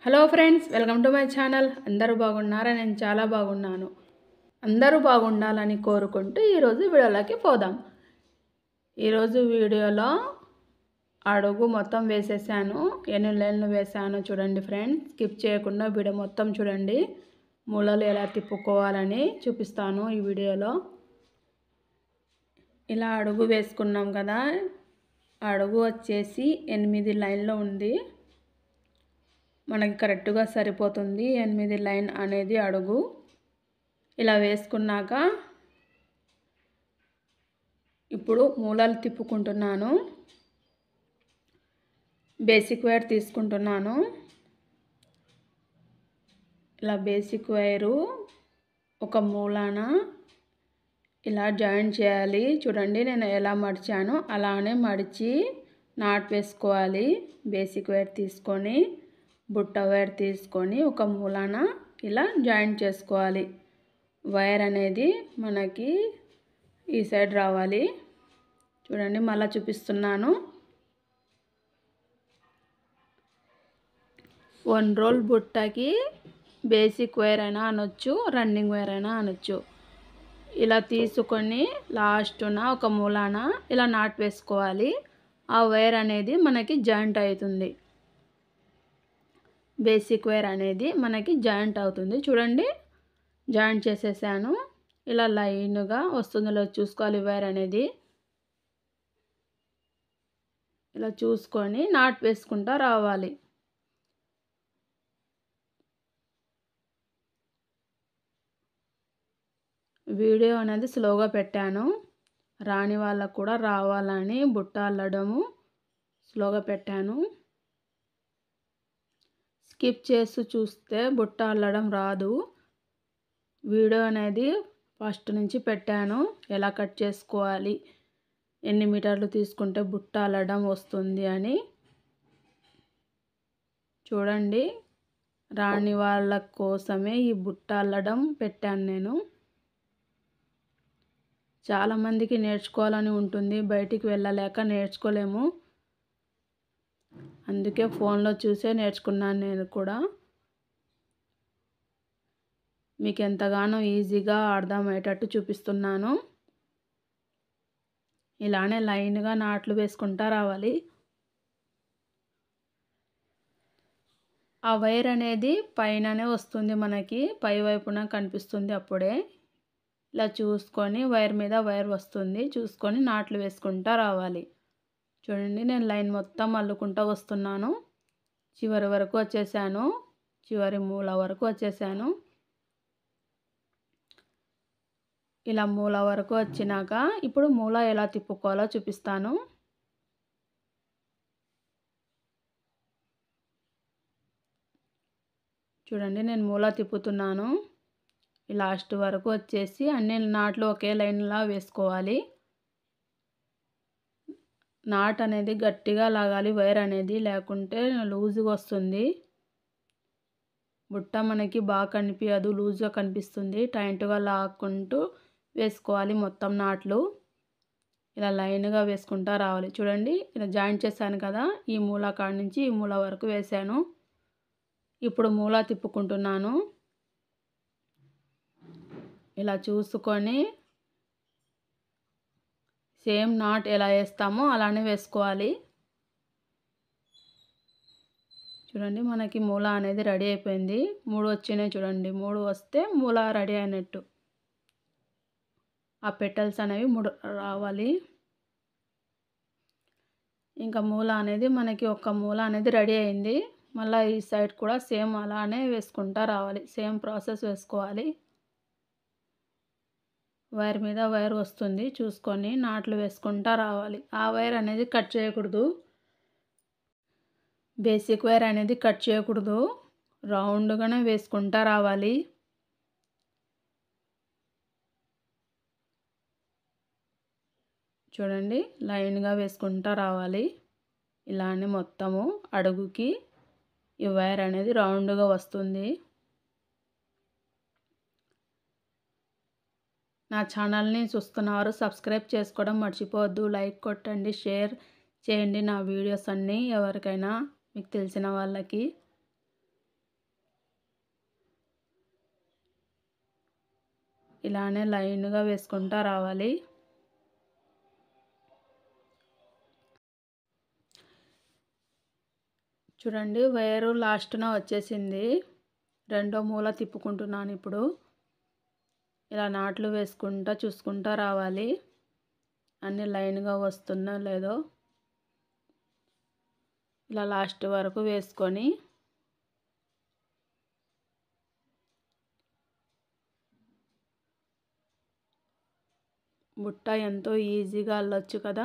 Hello friends, welcome to my channel. అందరూ బాగున్నారా? నేను చాలా బాగున్నాను. అందరూ బాగుండాలని కోరుకుంటూ ఈరోజు వీడియోలోకి పోదాం. ఈరోజు వీడియోలో అడుగు మొత్తం వేసేసాను. ఎన్ని లైన్లు వేసాను చూడండి ఫ్రెండ్స్. స్కిప్ చేయకుండా వీడియో మొత్తం చూడండి. మూలలు ఎలా తిప్పుకోవాలని చూపిస్తాను ఈ వీడియోలో. ఇలా అడుగు వేసుకున్నాం కదా, అడుగు వచ్చేసి 8 లైన్లో ఉంది. మనకి కరెక్ట్గా సరిపోతుంది 8 లైన్ అనేది అడుగు. ఇలా వేసుకున్నాక ఇప్పుడు మూలలు తిప్పుకుంటున్నాను. బేసిక్ వైర్ తీసుకుంటున్నాను. ఇలా బేసిక్ వైరు ఒక మూలాన ఇలా జాయిన్ చేయాలి. చూడండి నేను ఎలా మడిచానో అలానే మడిచి నాట్ వేసుకోవాలి. బేసిక్ వైర్ తీసుకొని బుట్ట వైర్ తీసుకొని ఒక మూలాన ఇలా జాయిన్ చేసుకోవాలి. వైర్ అనేది మనకి ఈ సైడ్ రావాలి. చూడండి మళ్ళీ చూపిస్తున్నాను. 1 రోల్ బుట్టకి బేసిక్ వైర్ అయినా అనొచ్చు, రన్నింగ్ వైర్ అయినా అనొచ్చు. ఇలా తీసుకొని లాస్ట్న ఒక మూలాన ఇలా నాట్ వేసుకోవాలి. ఆ వైర్ అనేది మనకి జాయింట్ అవుతుంది. బేసిక్ వైర్ అనేది మనకి జాయింట్ అవుతుంది. చూడండి జాయింట్ చేసేసాను. ఇలా లైన్గా వస్తుందో చూసుకోవాలి. వైర్ అనేది ఇలా చూసుకొని నాట్ వేసుకుంటా రావాలి. వీడియో అనేది స్లోగా పెట్టాను. రాని వాళ్ళకు కూడా రావాలని బుట్ట అల్లడము స్లోగా పెట్టాను. స్కిప్ చేసి చూస్తే బుట్ట అల్లడం రాదు. వీడియో అనేది ఫస్ట్ నుంచి పెట్టాను. ఎలా కట్ చేసుకోవాలి, ఎన్ని మీటర్లు తీసుకుంటే బుట్ట అల్లడం వస్తుంది అని. చూడండి రాని వాళ్ళ కోసమే ఈ బుట్ట అల్లడం పెట్టాను నేను. చాలామందికి నేర్చుకోవాలని ఉంటుంది, బయటికి వెళ్ళలేక నేర్చుకోలేము. అందుకే ఫోన్లో చూసే నేర్చుకున్నాను నేను కూడా. మీకు ఎంతగానో ఈజీగా అర్థమయ్యేటట్టు చూపిస్తున్నాను. ఇలానే లైన్గా నాట్లు వేసుకుంటా రావాలి. ఆ వైర్ అనేది పైననే వస్తుంది, మనకి పై వైపున కనిపిస్తుంది. అప్పుడే ఇలా చూసుకొని వైర్ మీద వైర్ వస్తుంది చూసుకొని నాట్లు వేసుకుంటా రావాలి. చూడండి నేను లైన్ మొత్తం అల్లుకుంటూ వస్తున్నాను. చివరి వరకు వచ్చేసాను. చివరి మూల వరకు వచ్చేసాను. ఇలా మూల వరకు వచ్చినాక ఇప్పుడు మూల ఎలా తిప్పుకోవాలో చూపిస్తాను. చూడండి నేను మూల తిప్పుతున్నాను. లాస్ట్ వరకు వచ్చేసి అన్ని నాట్లు ఒకే లైన్లా వేసుకోవాలి. నాట్ అనేది గట్టిగా లాగాలి వైర్ అనేది, లేకుంటే లూజ్గా వస్తుంది. బుట్ట మనకి బాగా కనిపించదు, లూజ్గా కనిపిస్తుంది. టైట్గా లాక్కుంటూ వేసుకోవాలి మొత్తం నాట్లు. ఇలా లైన్గా వేసుకుంటా రావాలి. చూడండి ఇలా జాయింట్ చేశాను కదా, ఈ మూల కాడ నుంచి ఈ మూల వరకు వేసాను. ఇప్పుడు మూల తిప్పుకుంటున్నాను. ఇలా చూసుకొని సేమ్ నాట్ ఎలా వేస్తామో అలానే వేసుకోవాలి. చూడండి మనకి మూల అనేది రెడీ అయిపోయింది. 3 వచ్చినాయి చూడండి. 3 వస్తే మూల రెడీ అయినట్టు. ఆ పెటల్స్ అనేవి 3 రావాలి. ఇంకా మూల అనేది మనకి ఒక మూల అనేది రెడీ అయింది. మళ్ళీ ఈ సైడ్ కూడా సేమ్ అలానే వేసుకుంటా రావాలి. సేమ్ ప్రాసెస్ వేసుకోవాలి. వైర్ మీద వైర్ వస్తుంది చూసుకొని నాట్లు వేసుకుంటా రావాలి. ఆ వైర్ అనేది కట్ చేయకూడదు. బేసిక్ వైర్ అనేది కట్ చేయకూడదు. రౌండ్గానే వేసుకుంటా రావాలి. చూడండి లైన్గా వేసుకుంటా రావాలి. ఇలానే మొత్తము అడుగుకి ఈ వైర్ అనేది రౌండ్గా వస్తుంది. నా ఛానల్ని చూస్తున్నవారు సబ్స్క్రైబ్ చేసుకోవడం మర్చిపోవద్దు. లైక్ కొట్టండి, షేర్ చేయండి నా వీడియోస్ అన్నీ ఎవరికైనా మీకు తెలిసిన వాళ్ళకి. ఇలానే లైన్గా వేసుకుంటా రావాలి. చూడండి వైరు లాస్ట్న వచ్చేసింది. రెండో మూల తిప్పుకుంటున్నాను. ఇప్పుడు ఇలా నాట్లు వేసుకుంటా చూసుకుంటా రావాలి అన్నీ లైన్గా వస్తుందో లేదో. ఇలా లాస్ట్ వరకు వేసుకొని బుట్ట ఎంతో ఈజీగా అల్లొచ్చు కదా.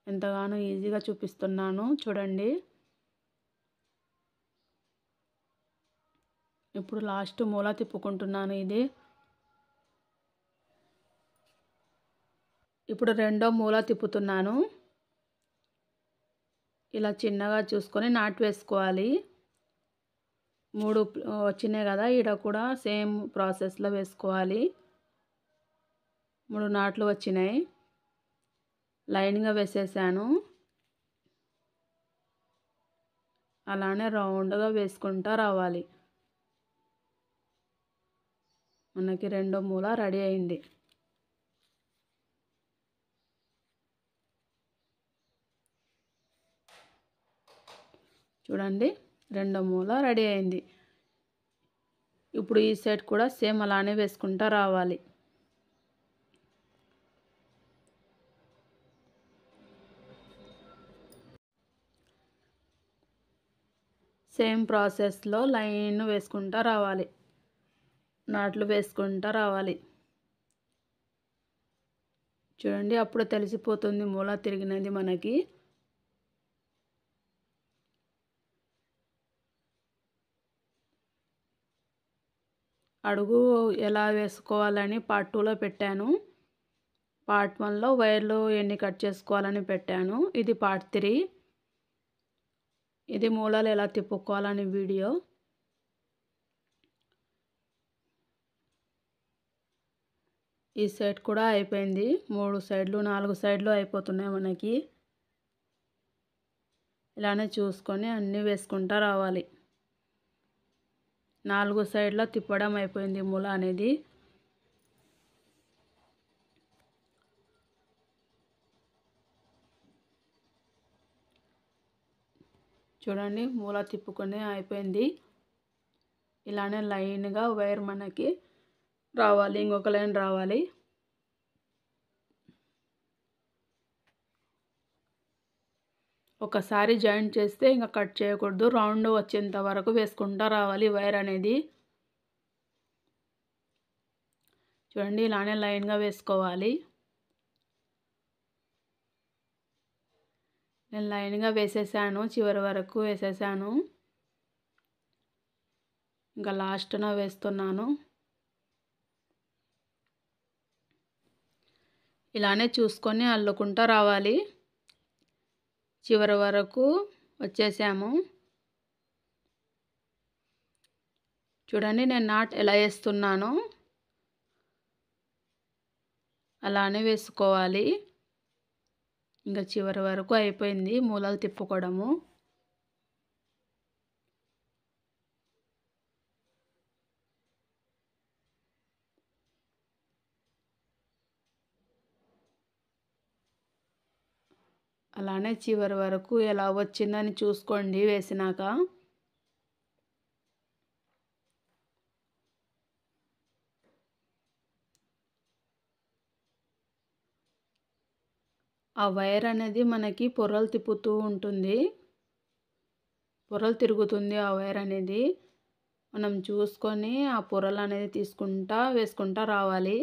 ఎంతగానో ఈజీగా చూపిస్తున్నాను చూడండి. ఇప్పుడు లాస్ట్ మూల తిప్పుకుంటున్నాను. ఇప్పుడు రెండో మూల తిప్పుతున్నాను. ఇలా చిన్నగా చూసుకొని నాటు వేసుకోవాలి. 3 వచ్చినాయి కదా, ఈడ కూడా సేమ్ ప్రాసెస్లో వేసుకోవాలి. 3 నాట్లు వచ్చినాయి. లైన్గా వేసేసాను. అలానే రౌండ్గా వేసుకుంటా రావాలి. మనకి రెండో మూల రెడీ అయింది. చూడండి రెండో మూల రెడీ అయింది. ఇప్పుడు ఈ సైడ్ కూడా సేమ్ అలానే వేసుకుంటా రావాలి. సేమ్ ప్రాసెస్లో లైన్ వేసుకుంటా రావాలి. నాట్లు వేసుకుంటా రావాలి. చూడండి అప్పుడు తెలిసిపోతుంది మూల తిరిగినది మనకి. అడుగు ఎలా వేసుకోవాలని పార్ట్ 2లో పెట్టాను. పార్ట్ 1లో వైర్లు ఎన్ని కట్ చేసుకోవాలని పెట్టాను. ఇది పార్ట్ 3. ఇది మూలలు ఎలా తిప్పుకోవాలని వీడియో. ఈ సైడ్ కూడా అయిపోయింది. 3 సైడ్లు 4 సైడ్లు అయిపోతున్నాయి మనకి. ఇలానే చూసుకొని అన్నీ వేసుకుంటా రావాలి. 4 సైడ్లో తిప్పడం అయిపోయింది మూల అనేది. చూడండి మూల తిప్పుకొని అయిపోయింది. ఇలానే లైన్గా వైర్ మనకి రావాలి. ఇంకొక లైన్ రావాలి. ఒకసారి జాయింట్ చేస్తే ఇంకా కట్ చేయకూడదు. రౌండ్ వచ్చేంత వరకు వేసుకుంటా రావాలి వైర్ అనేది. చూడండి ఇలానే లైన్గా వేసుకోవాలి. నేను లైన్గా వేసేసాను. చివరి వరకు వేసేసాను. ఇంకా లాస్ట్న వేస్తున్నాను. ఇలానే చూసుకొని అల్లుకుంటా రావాలి. చివరి వరకు వచ్చేసాము. చూడండి నేను నాట్ ఎలా వేస్తున్నానో అలానే వేసుకోవాలి. ఇంకా చివరి వరకు అయిపోయింది మూలలు తిప్పుకోవడము. అలానే చివరి వరకు ఎలా వచ్చిందని చూసుకోండి వేసినాక. ఆ వైర్ అనేది మనకి పొరలు తిప్పుతూ ఉంటుంది. పొరలు తిరుగుతుంది ఆ వైర్ అనేది. మనం చూసుకొని ఆ పొరలు అనేది తీసుకుంటా వేసుకుంటా రావాలి.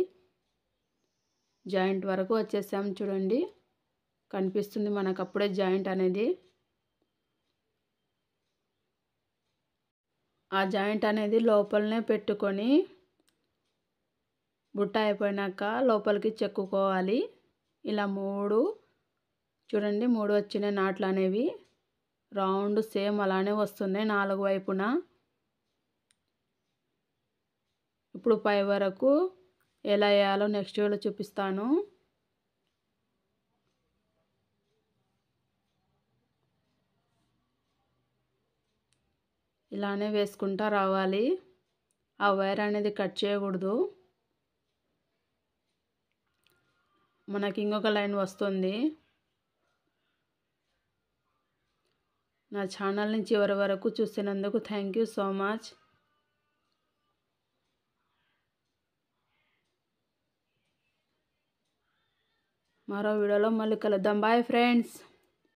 జాయింట్ వరకు వచ్చేసాం చూడండి. కనిపిస్తుంది మనకు అప్పుడే జాయింట్ అనేది. ఆ జాయింట్ అనేది లోపలనే పెట్టుకొని బుట్ట అయిపోయినాక లోపలికి చెక్కుకోవాలి. ఇలా 3 చూడండి 3 వచ్చిన నాట్లు అనేవి రౌండ్ సేమ్ అలానే వస్తున్నాయి 4 వైపున. ఇప్పుడు పై వరకు ఎలా వేయాలో నెక్స్ట్ వీడియోలో చూపిస్తాను. ఇలానే వేసుకుంటా రావాలి. ఆ వైర్ అనేది కట్ చేయకూడదు. మనకి ఇంకొక లైన్ వస్తుంది. నా ఛానల్ని చివరి వరకు చూసినందుకు థ్యాంక్ యూ సో మచ్. మరో వీడియోలో మళ్ళీ కలుద్దాం. Bye friends.